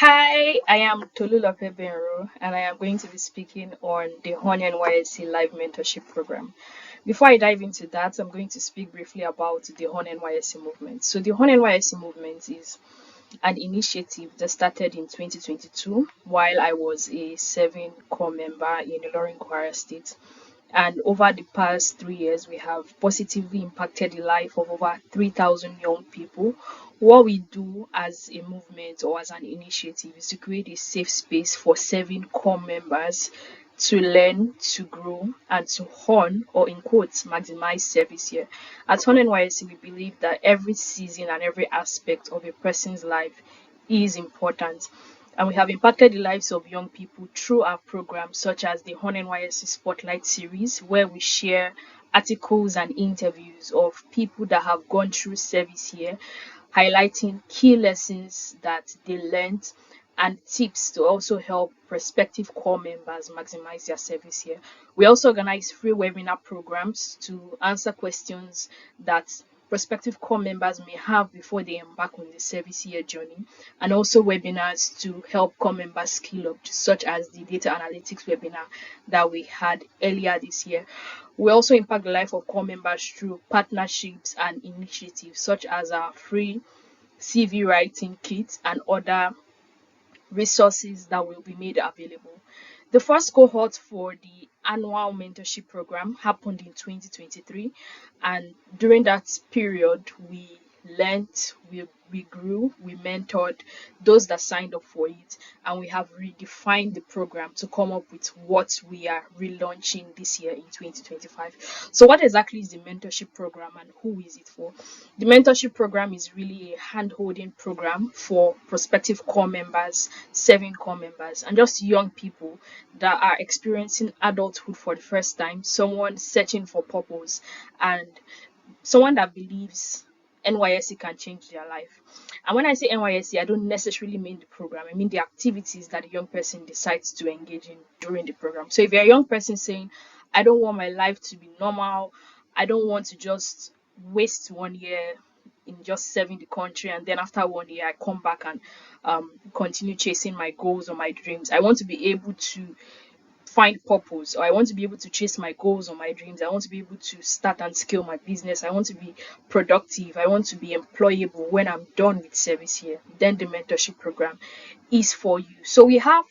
Hi, I am Tolulope Benro, and I am going to be speaking on the Honenysc Live Mentorship Program. Before I dive into that, I'm going to speak briefly about the Honenysc movement. So, the Honenysc movement is an initiative that started in 2022 while I was a serving core member in Ilorin, Kwara State. And over the past 3 years, we have positively impacted the life of over 3,000 young people. What we do as a movement or as an initiative is to create a safe space for serving core members to learn, to grow, and to hone or in quotes maximize service here. At Hon NYSC, we believe that every season and every aspect of a person's life is important, and we have impacted the lives of young people through our programs such as the Hon NYSC Spotlight series, where we share articles and interviews of people that have gone through service here, highlighting key lessons that they learned and tips to also help prospective core members maximize their service here. We also organize free webinar programs to answer questions that prospective core members may have before they embark on the service year journey, and also webinars to help core members skill up, such as the data analytics webinar that we had earlier this year. We also impact the life of core members through partnerships and initiatives such as our free CV writing kit and other resources that will be made available. The first cohort for the annual mentorship program happened in 2023, and during that period, we learned, we grew, we mentored those that signed up for it, and we have redefined the program to come up with what we are relaunching this year in 2025. So, what exactly is the mentorship program and who is it for? The mentorship program is really a hand-holding program for prospective core members, serving core members, and just young people that are experiencing adulthood for the first time, someone searching for purpose, and someone that believes NYSC can change their life. And when I say NYSC, I don't necessarily mean the program. I mean the activities that a young person decides to engage in during the program. So if you're a young person saying, I don't want my life to be normal, I don't want to just waste 1 year in just serving the country, and then after 1 year I come back and continue chasing my goals or my dreams. I want to be able to find purpose, or I want to be able to chase my goals or my dreams. I want to be able to start and scale my business. I want to be productive. I want to be employable when I'm done with service here. Then the mentorship program is for you. So we have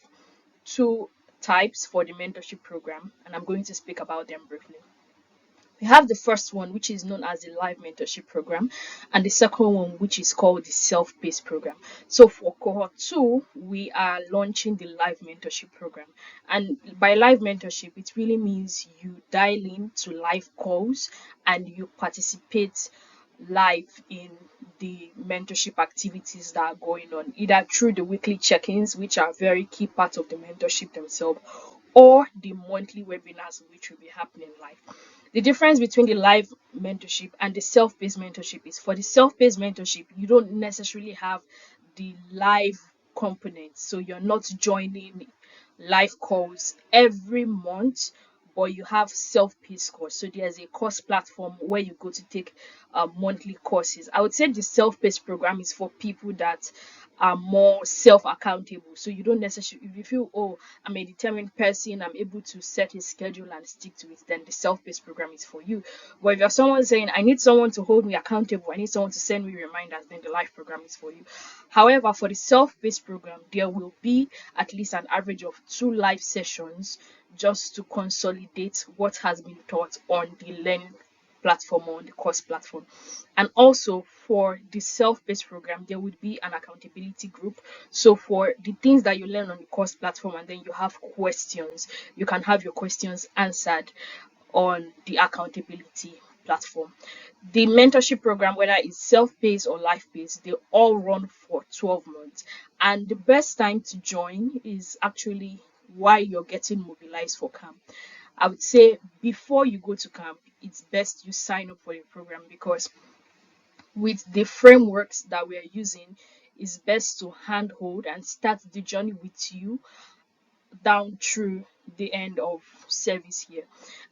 two types for the mentorship program, and I'm going to speak about them briefly. We have the first one, which is known as the live mentorship program, and the second one, which is called the self-paced program. So for cohort 2, we are launching the live mentorship program. And by live mentorship, it really means you dial in to live calls and you participate live in the mentorship activities that are going on, either through the weekly check-ins, which are very key part of the mentorship themselves, or the monthly webinars, which will be happening live. The difference between the live mentorship and the self-paced mentorship is, for the self-paced mentorship, you don't necessarily have the live component. So you're not joining live calls every month, but you have self-paced course. So there's a course platform where you go to take monthly courses. I would say the self-paced program is for people that are more self-accountable. So you don't necessarily, if you feel, oh, I'm a determined person, I'm able to set a schedule and stick to it, then the self-paced program is for you. But if you're someone saying, I need someone to hold me accountable, I need someone to send me reminders, then the live program is for you. However, for the self-paced program, there will be at least an average of 2 live sessions just to consolidate what has been taught on the learning platform or on the course platform. And also for the self-paced program, there would be an accountability group. So for the things that you learn on the course platform, and then you have questions, you can have your questions answered on the accountability platform. The mentorship program, whether it's self-paced or life-paced, they all run for 12 months. And the best time to join is actually while you're getting mobilized for camp. I would say before you go to camp, it's best you sign up for the program, because with the frameworks that we are using, it's best to handhold and start the journey with you down through the end of service here.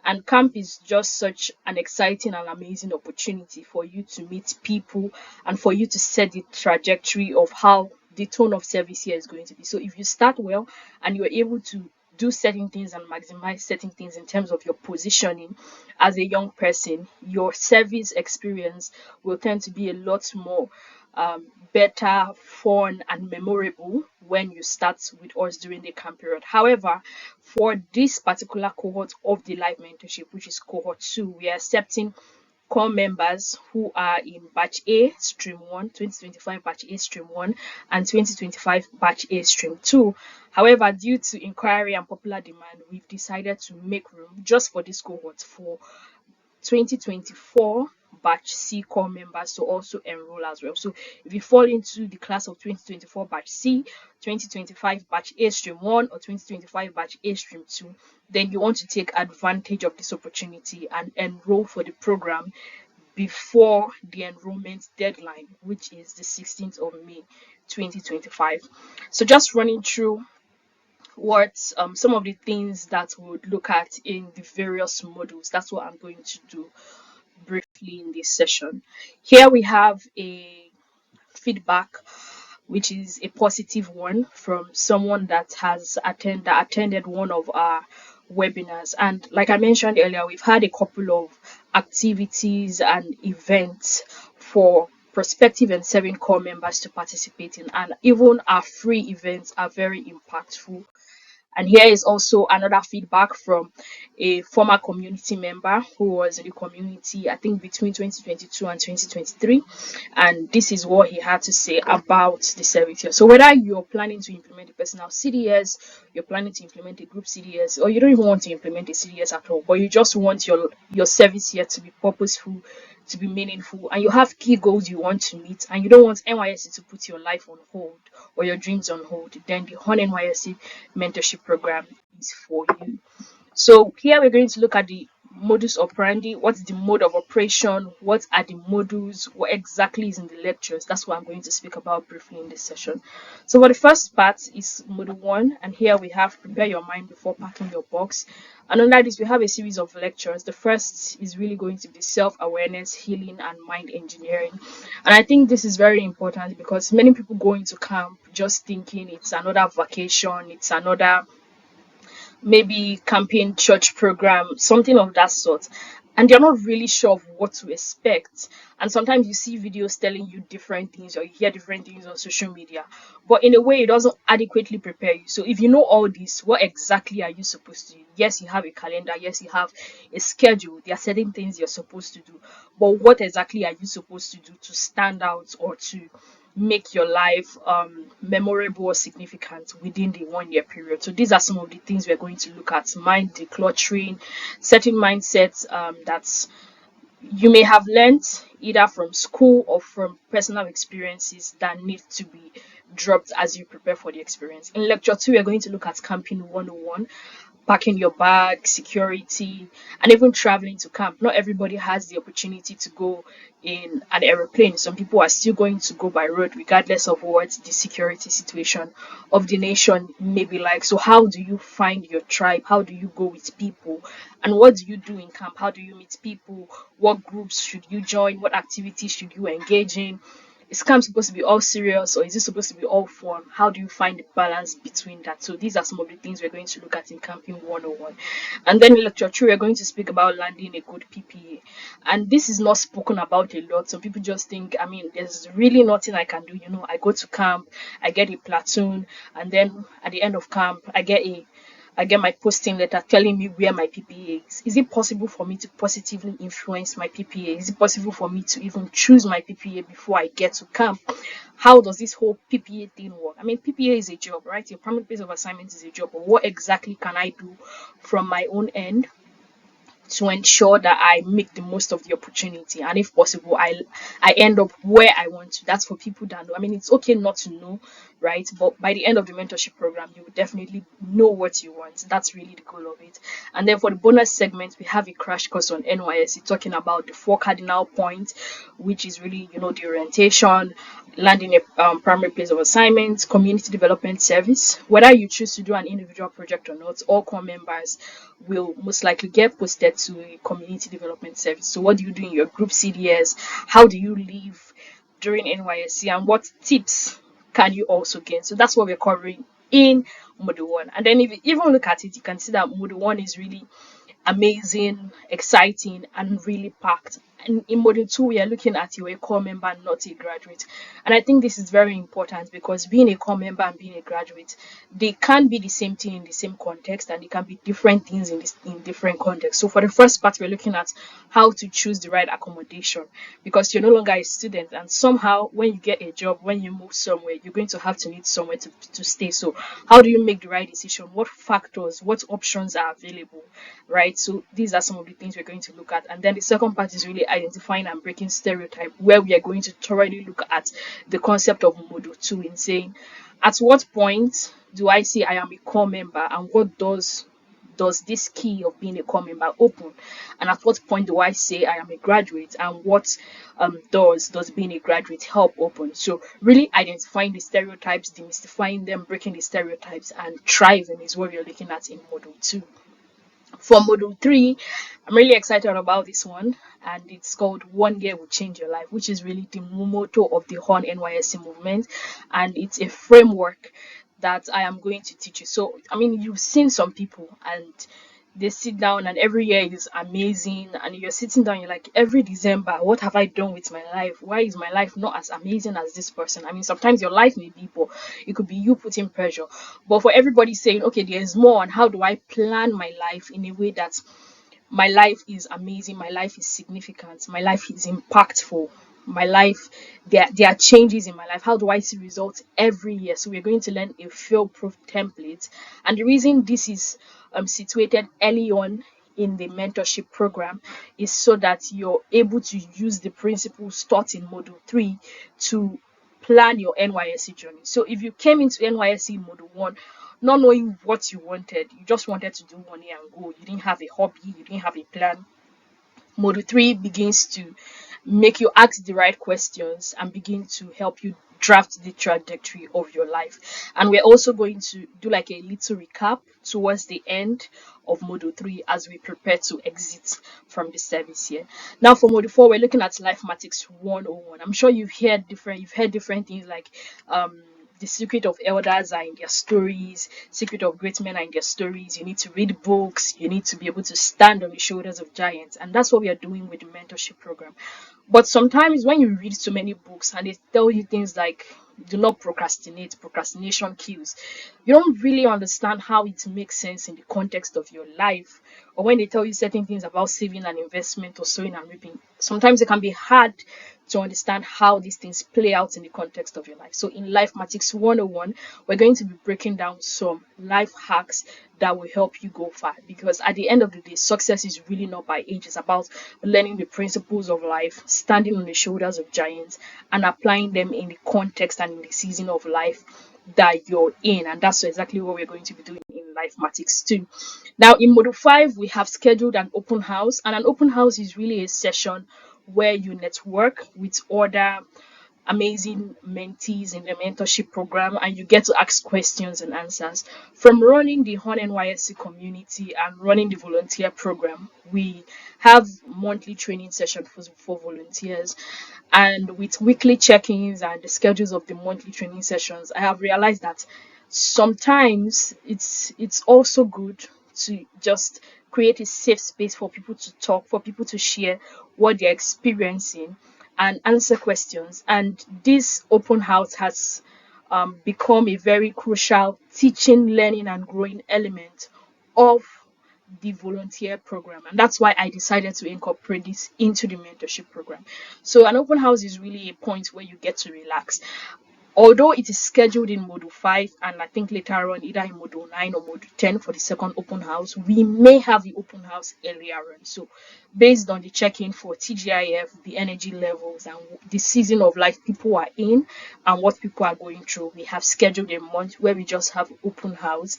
And camp is just such an exciting and amazing opportunity for you to meet people and for you to set the trajectory of how the tone of service here is going to be. So if you start well and you're able to do certain things and maximize certain things in terms of your positioning as a young person, your service experience will tend to be a lot more better, fun, and memorable when you start with us during the camp period. However, for this particular cohort of the live mentorship, which is cohort 2, we are accepting core members who are in batch A stream 1, 2025 batch A stream 1, and 2025 batch A stream 2. However, due to inquiry and popular demand, we've decided to make room just for this cohort for 2024 batch C core members to also enroll as well. So if you fall into the class of 2024 batch C, 2025 batch A stream 1, or 2025 batch A stream 2, then you want to take advantage of this opportunity and enroll for the program before the enrollment deadline, which is the 16th of May 2025. So just running through what some of the things that we would look at in the various modules. That's what I'm going to do briefly in this session. Here we have a feedback, which is a positive one from someone that has attended one of our webinars. And like I mentioned earlier, we've had a couple of activities and events for prospective and serving core members to participate in, and even our free events are very impactful. And here is also another feedback from a former community member who was in the community, I think, between 2022 and 2023. And this is what he had to say about the service here. So whether you're planning to implement a personal CDS, you're planning to implement a group CDS, or you don't even want to implement a CDS at all, but you just want your service here to be purposeful, to be meaningful, and you have key goals you want to meet, and you don't want NYSC to put your life on hold or your dreams on hold, then the Honenysc mentorship program is for you. So here we're going to look at the modus operandi. What's the mode of operation? What are the modules? What exactly is in the lectures? That's what I'm going to speak about briefly in this session. So for the first part is module 1, and here we have prepare your mind before packing your box. And under this, we have a series of lectures. The first is really going to be self-awareness, healing, and mind engineering. And I think this is very important because many people go into camp just thinking it's another vacation, it's another maybe camping, church program, something of that sort, and they're not really sure of what to expect. And sometimes you see videos telling you different things, or you hear different things on social media, but in a way it doesn't adequately prepare you. So if you know all this, what exactly are you supposed to do? Yes, you have a calendar, yes, you have a schedule, there are certain things you're supposed to do, but what exactly are you supposed to do to stand out or to make your life memorable or significant within the 1 year period? So these are some of the things we're going to look at: mind decluttering, certain mindsets that you may have learned either from school or from personal experiences that need to be dropped as you prepare for the experience. In lecture 2, we're going to look at camping 101, packing your bag, security, and even traveling to camp. Not everybody has the opportunity to go in an aeroplane. Some people are still going to go by road, regardless of what the security situation of the nation may be like. So how do you find your tribe? How do you go with people? And what do you do in camp? How do you meet people? What groups should you join? What activities should you engage in? Is camp supposed to be all serious, or is it supposed to be all fun? How do you find the balance between that? So these are some of the things we're going to look at in Camping 101. And then in lecture 3, we're going to speak about landing a good PPA. And this is not spoken about a lot. Some people just think, I mean, there's really nothing I can do. You know, I go to camp, I get a platoon, and then at the end of camp, I get my posting letter telling me where my PPA is. Is it possible for me to positively influence my PPA? Is it possible for me to even choose my PPA before I get to camp? How does this whole PPA thing work? I mean, PPA is a job, right? Your primary place of assignment is a job, but what exactly can I do from my own end to ensure that I make the most of the opportunity, and if possible, I end up where I want to? That's for people that know. I mean, it's okay not to know, right? But by the end of the mentorship program, you will definitely know what you want. That's really the goal of it. And then for the bonus segment, we have a crash course on NYSC talking about the 4 cardinal points, which is really, you know, the orientation, landing a primary place of assignment, community development service. Whether you choose to do an individual project or not, all core members will most likely get posted to a community development service. So what do you do in your group CDS? How do you live during NYSC? And what tips can you also gain? So that's what we're covering in Module 1. And then if you even look at it, you can see that Module 1 is really amazing, exciting, and really packed. And in Module 2, we are looking at you're a core member, not a graduate. And I think this is very important because being a core member and being a graduate, they can be the same thing in the same context, and they can be different things in different contexts. So for the first part, we're looking at how to choose the right accommodation, because you're no longer a student, and somehow when you get a job, when you move somewhere, you're going to have to need somewhere to stay. So how do you make the right decision? What factors, what options are available, right? So these are some of the things we're going to look at. And then the second part is really identifying and breaking stereotype, where we are going to thoroughly look at the concept of Module 2 in saying, at what point do I say I am a core member, and what does this key of being a core member open, and at what point do I say I am a graduate, and what does being a graduate help open? So really identifying the stereotypes, demystifying them, breaking the stereotypes, and thriving is what we're looking at in Module 2. For Module 3, I'm really excited about this one, and it's called One Year Will Change Your Life, which is really the motto of the Honenysc movement, and it's a framework that I am going to teach you. So, I mean, you've seen some people and they sit down and every year is amazing, and you're sitting down, you're like, every December, what have I done with my life? Why is my life not as amazing as this person? I mean, sometimes your life may be, but it could be you putting pressure. But for everybody saying, okay, there's more, and how do I plan my life in a way that my life is amazing, my life is significant, my life is impactful, my life, there are changes in my life. How do I see results every year? So we're going to learn a fail-proof template. And the reason this is situated early on in the mentorship program is so that you're able to use the principles taught in Module 3 to plan your NYSC journey. So if you came into NYSC in Module 1 not knowing what you wanted, you just wanted to do 1 year and go, you didn't have a hobby, you didn't have a plan, Module 3 begins to make you ask the right questions and begin to help you draft the trajectory of your life. And we're also going to do like a little recap towards the end of Module 3 as we prepare to exit from the service here. Now for Module 4, we're looking at Life Matrix 101. I'm sure you've heard different things like the secret of elders are in their stories, secret of great men are in their stories. You need to read books, you need to be able to stand on the shoulders of giants, and that's what we are doing with the mentorship program. But sometimes when you read so many books and they tell you things like do not procrastinate, procrastination kills, you don't really understand how it makes sense in the context of your life. Or when they tell you certain things about saving and investment or sowing and reaping, sometimes it can be hard to understand how these things play out in the context of your life. So in Life Matrix 101, we're going to be breaking down some life hacks that will help you go far, because at the end of the day, success is really not by age. It's about learning the principles of life, standing on the shoulders of giants, and applying them in the context and in the season of life that you're in. And that's exactly what we're going to be doing in Life Matrix 2. Now in Module 5, we have scheduled an open house, and an open house is really a session where you network with other amazing mentees in the mentorship program, and you get to ask questions and answers. From running the Honenysc community and running the volunteer program, we have monthly training sessions for volunteers, and with weekly check-ins and the schedules of the monthly training sessions, I have realized that sometimes it's also good to just create a safe space for people to talk, for people to share what they're experiencing and answer questions. And this open house has become a very crucial teaching, learning, and growing element of the volunteer program, and that's why I decided to incorporate this into the mentorship program. So an open house is really a point where you get to relax. Although it is scheduled in Module 5, and I think later on either in Module 9 or Module 10 for the second open house, we may have the open house earlier on. So based on the check-in for TGIF, the energy levels, and the season of life people are in and what people are going through, we have scheduled a month where we just have open house.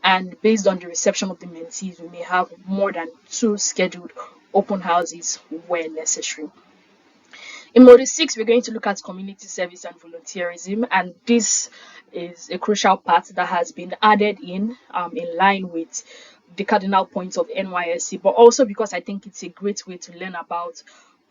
And based on the reception of the mentees, we may have more than 2 scheduled open houses where necessary. In Module 6, we're going to look at community service and volunteerism, and this is a crucial part that has been added in line with the cardinal points of NYSC, but also because I think it's a great way to learn about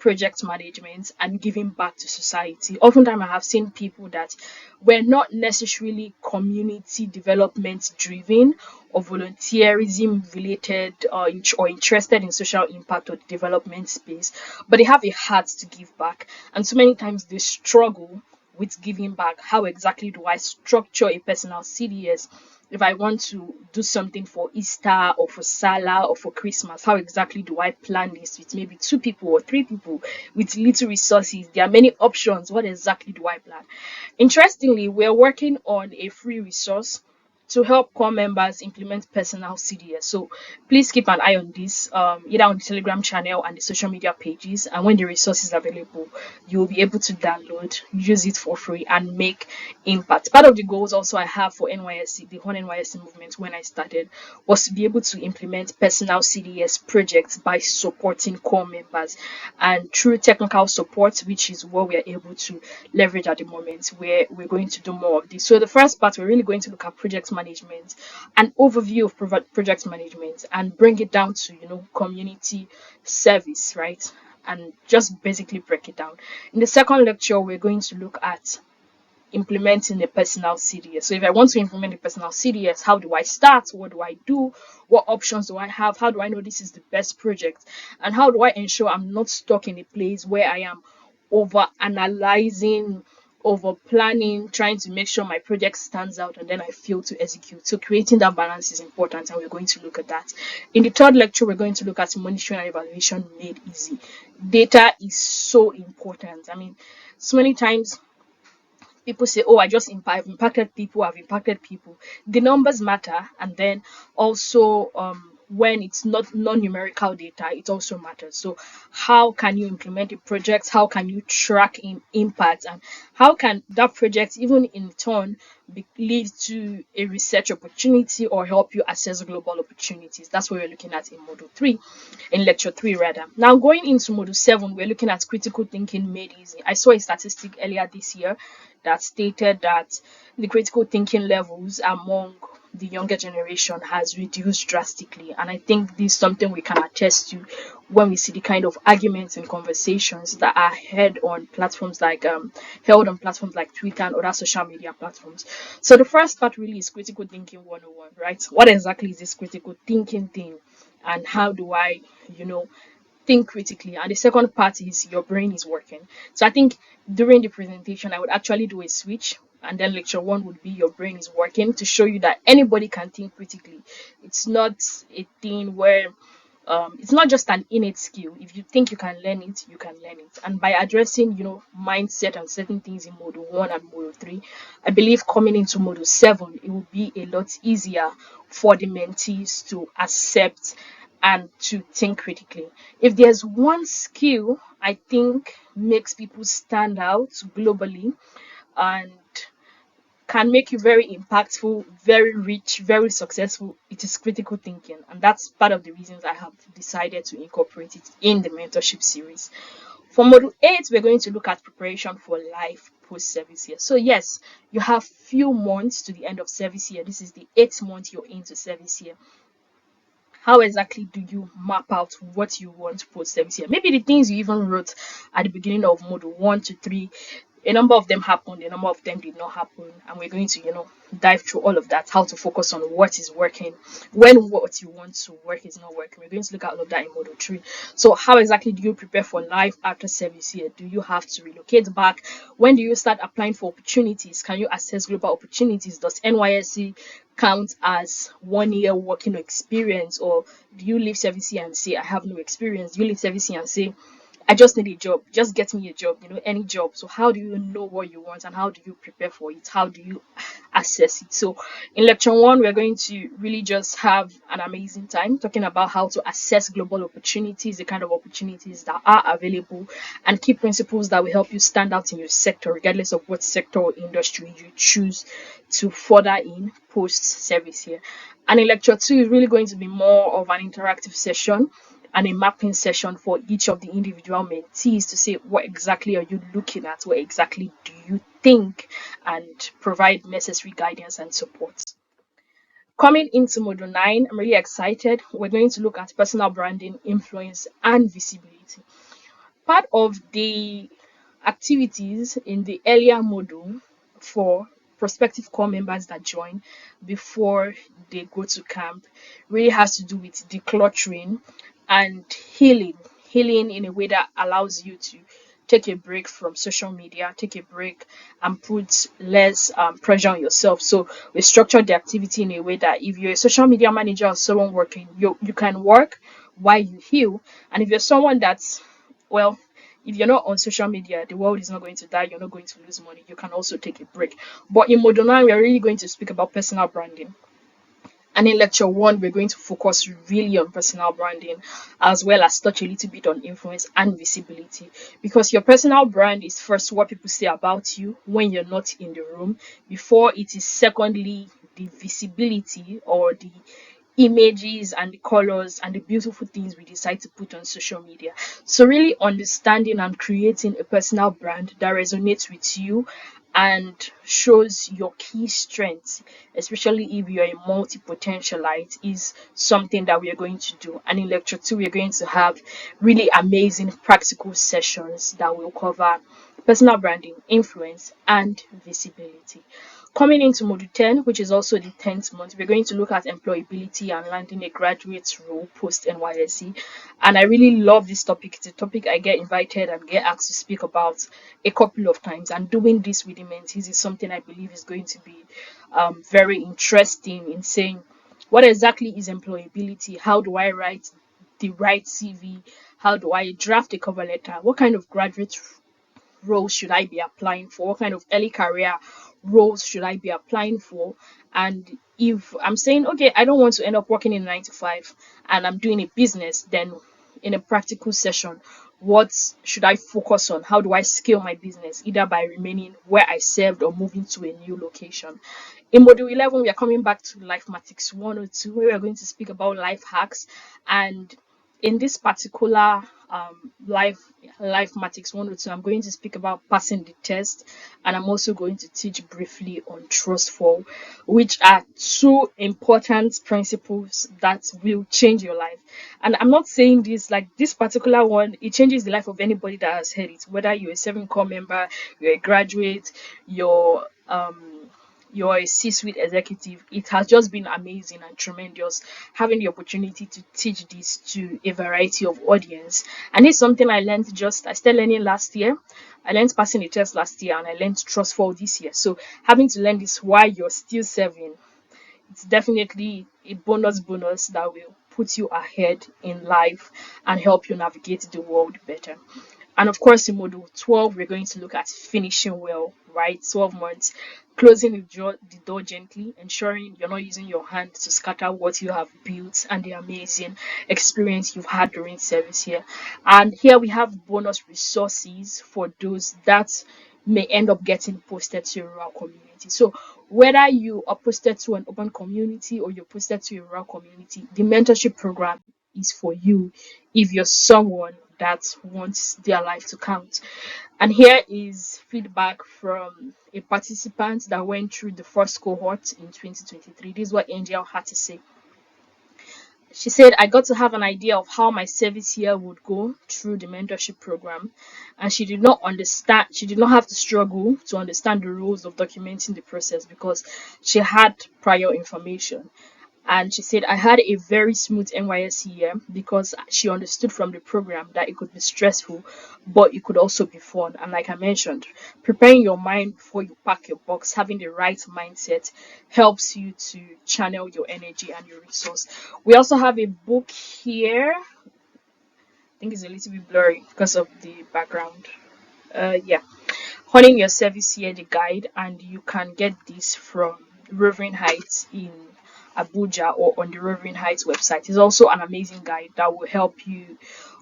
project management, and giving back to society. Oftentimes, I have seen people that were not necessarily community development driven or volunteerism related, or interested in social impact or development space, but they have a heart to give back. And so many times they struggle with giving back. How exactly do I structure a personal CDS? If I want to do something for Easter or for Salah or for Christmas, how exactly do I plan this with maybe 2 people or 3 people with little resources? There are many options. What exactly do I plan? Interestingly, we're working on a free resource to help core members implement personal CDS. So please keep an eye on this, either on the Telegram channel and the social media pages. And when the resource is available, you'll be able to download, use it for free, and make impact. Part of the goals also I have for NYSC, the whole NYSC movement when I started, was to be able to implement personal CDS projects by supporting core members. And through technical support, which is what we are able to leverage at the moment, where we're going to do more of this. So the first part, we're really going to look at project management, an overview of project management, and bring it down to community service, right? And just basically break it down. In the second lecture, we're going to look at implementing a personal CDS. So if I want to implement a personal CDS, how do I start? What do I do? What options do I have? How do I know this is the best project? And how do I ensure I'm not stuck in a place where I am over analyzing, over planning, trying to make sure my project stands out, and then I fail to execute? So creating that balance is important, and we're going to look at that. In the third lecture, we're going to look at monitoring and evaluation made easy. Data is so important. I mean, so many times people say, oh, I've impacted people, I've impacted people. The numbers matter, and then also when it's not non-numerical data, it also matters. So how can you implement a project? How can you track impact? And how can that project even in turn lead to a research opportunity or help you assess global opportunities? That's what we're looking at in lecture 3 rather. Now going into module 7, we're looking at critical thinking made easy. I saw a statistic earlier this year that stated that the critical thinking levels among the younger generation has reduced drastically, and I think this is something we can attest to when we see the kind of arguments and conversations that are held on platforms like Twitter and other social media platforms. So the first part really is critical thinking 101, right? What exactly is this critical thinking thing, and how do I think critically? And the second part is your brain is working. So I think during the presentation I would actually do a switch, and then lecture 1 would be your brain is working, to show you that anybody can think critically. It's not a thing where it's not just an innate skill. If you think you can learn it, you can learn it. And by addressing mindset and certain things in module 1 and module 3, I believe coming into module 7 it will be a lot easier for the mentees to accept and to think critically. If there's one skill I think makes people stand out globally and can make you very impactful, very rich, very successful, it is critical thinking. And that's part of the reasons I have decided to incorporate it in the mentorship series. For module 8, we're going to look at preparation for life post-service year. So yes, you have few months to the end of service year. This is the 8th month you're into service year. How exactly do you map out what you want post-service year? Maybe the things you even wrote at the beginning of module 1 to 3, a number of them happened, a number of them did not happen, and we're going to dive through all of that, how to focus on what is working, when what you want to work is not working. We're going to look at all of that in module 3. So how exactly do you prepare for life after service year? Do you have to relocate back? When do you start applying for opportunities? Can you assess global opportunities? Does NYSC count as 1 year working experience, or do you leave service year and say I have no experience? Do you leave service year and say I just need a job, just get me a job, any job? So how do you know what you want, and how do you prepare for it? How do you assess it? So in lecture 1, we're going to really just have an amazing time talking about how to assess global opportunities, the kind of opportunities that are available, and key principles that will help you stand out in your sector, regardless of what sector or industry you choose to further in post-service year. And in lecture 2 is really going to be more of an interactive session and a mapping session for each of the individual mentees to say, what exactly are you looking at? What exactly do you think? And provide necessary guidance and support. Coming into module 9, I'm really excited. We're going to look at personal branding, influence, and visibility. Part of the activities in the earlier module for prospective core members that join before they go to camp really has to do with decluttering and healing. Healing in a way that allows you to take a break from social media, take a break and put less pressure on yourself. So we structure the activity in a way that if you're a social media manager or someone working, you can work while you heal. And if you're someone that's, well, if you're not on social media, the world is not going to die, you're not going to lose money, you can also take a break. But in Module 9, we're really going to speak about personal branding. And in lecture 1, we're going to focus really on personal branding as well as touch a little bit on influence and visibility. Because your personal brand is first what people say about you when you're not in the room, before it is secondly the visibility or the images and the colors and the beautiful things we decide to put on social media. So really understanding and creating a personal brand that resonates with you and shows your key strengths, especially if you're a multi-potentialite, is something that we are going to do. And in lecture 2, we're going to have really amazing practical sessions that will cover personal branding, influence, and visibility. Coming into Module 10, which is also the 10th month, we're going to look at employability and landing a graduate role post NYSC. And I really love this topic. It's a topic I get invited and get asked to speak about a couple of times. And doing this with the mentees is something I believe is going to be very interesting in saying, what exactly is employability? How do I write the right CV? How do I draft a cover letter? What kind of graduate roles should I be applying for? What kind of early career roles should I be applying for? And if I'm saying, okay, I don't want to end up working in 9 to 5 and I'm doing a business, then in a practical session, what should I focus on? How do I scale my business, either by remaining where I served or moving to a new location? In Module 11, we are coming back to Life Matrix 102, where we are going to speak about life hacks. And in this particular life matrix 102, I'm going to speak about passing the test, and I'm also going to teach briefly on trust fall, which are two important principles that will change your life. And I'm not saying this like this particular one, it changes the life of anybody that has heard it, whether you're a 7 core member, you're a graduate, you're a C-suite executive. It has just been amazing and tremendous having the opportunity to teach this to a variety of audience. And it's something I started learning last year. I learned passing the test last year and I learned trust fall this year. So having to learn this while you're still serving, it's definitely a bonus that will put you ahead in life and help you navigate the world better. And of course, in Module 12, we're going to look at finishing well, right? 12 months, closing the door gently, ensuring you're not using your hand to scatter what you have built and the amazing experience you've had during service here. And here we have bonus resources for those that may end up getting posted to a rural community. So whether you are posted to an urban community or you're posted to a rural community, the mentorship program is for you if you're someone that wants their life to count. And here is feedback from a participant that went through the first cohort in 2023. This is what Angel had to say. She said, I got to have an idea of how my service year would go through the mentorship program, and she did not have to struggle to understand the rules of documenting the process because she had prior information. And she said, I had a very smooth NYSC year because she understood from the program that it could be stressful, but it could also be fun. And like I mentioned, preparing your mind before you pack your box, having the right mindset helps you to channel your energy and your resource. We also have a book here. I think it's a little bit blurry because of the background. Yeah. Honing Your Service Here, the guide, and you can get this from Rovering Heights in Abuja or on the Rovering Heights website. It's also an amazing guide that will help you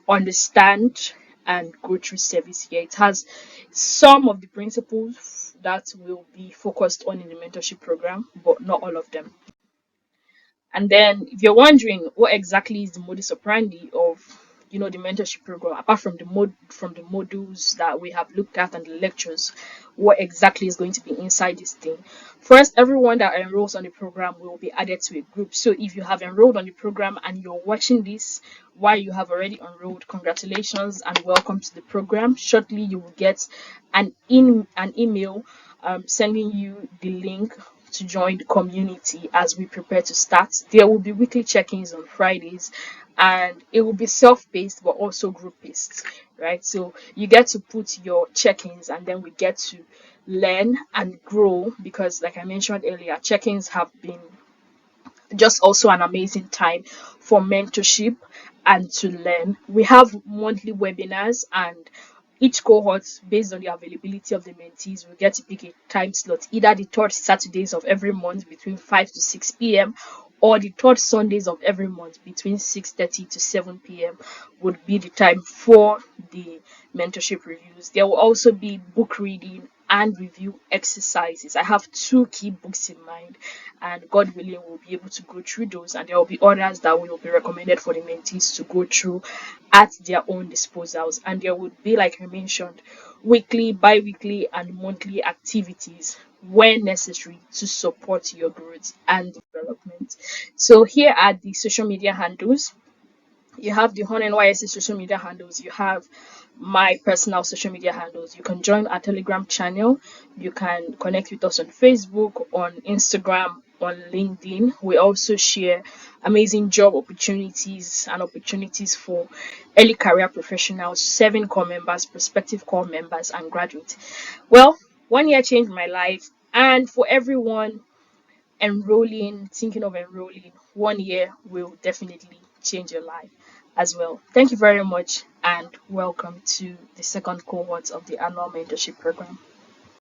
understand and go through service here. It has some of the principles that will be focused on in the mentorship program, but not all of them. And then if you're wondering what exactly is the modus operandi of the mentorship program, apart from from the modules that we have looked at and the lectures, what exactly is going to be inside this thing. First, everyone that enrolls on the program will be added to a group. So if you have enrolled on the program and you're watching this while you have already enrolled, congratulations and welcome to the program. Shortly you will get an email sending you the link to join the community as we prepare to start. There will be weekly check-ins on Fridays, and it will be self-paced but also group-paced, right? So you get to put your check-ins, and then we get to learn and grow, because like I mentioned earlier, check-ins have been just also an amazing time for mentorship and to learn. We have monthly webinars, and each cohort, based on the availability of the mentees, will get to pick a time slot, either the third Saturdays of every month between 5 to 6 p.m. or the third Sundays of every month between 6:30 to 7 p.m. would be the time for the mentorship reviews. There will also be book reading and review exercises. I have two key books in mind, and God willing, we'll be able to go through those, and there will be others that will be recommended for the mentees to go through at their own disposals. And there would be, like I mentioned, weekly, bi-weekly, and monthly activities when necessary to support your growth and development. So here are the social media handles. You have the Honenysc social media handles. You have my personal social media handles. You can join our Telegram channel. You can connect with us on Facebook, on Instagram, on LinkedIn. We also share amazing job opportunities and opportunities for early career professionals, serving core members, prospective core members, and graduates. Well, 1 year changed my life, and for everyone thinking of enrolling, 1 year will definitely change your life as well. Thank you very much, and welcome to the second cohort of the annual mentorship program.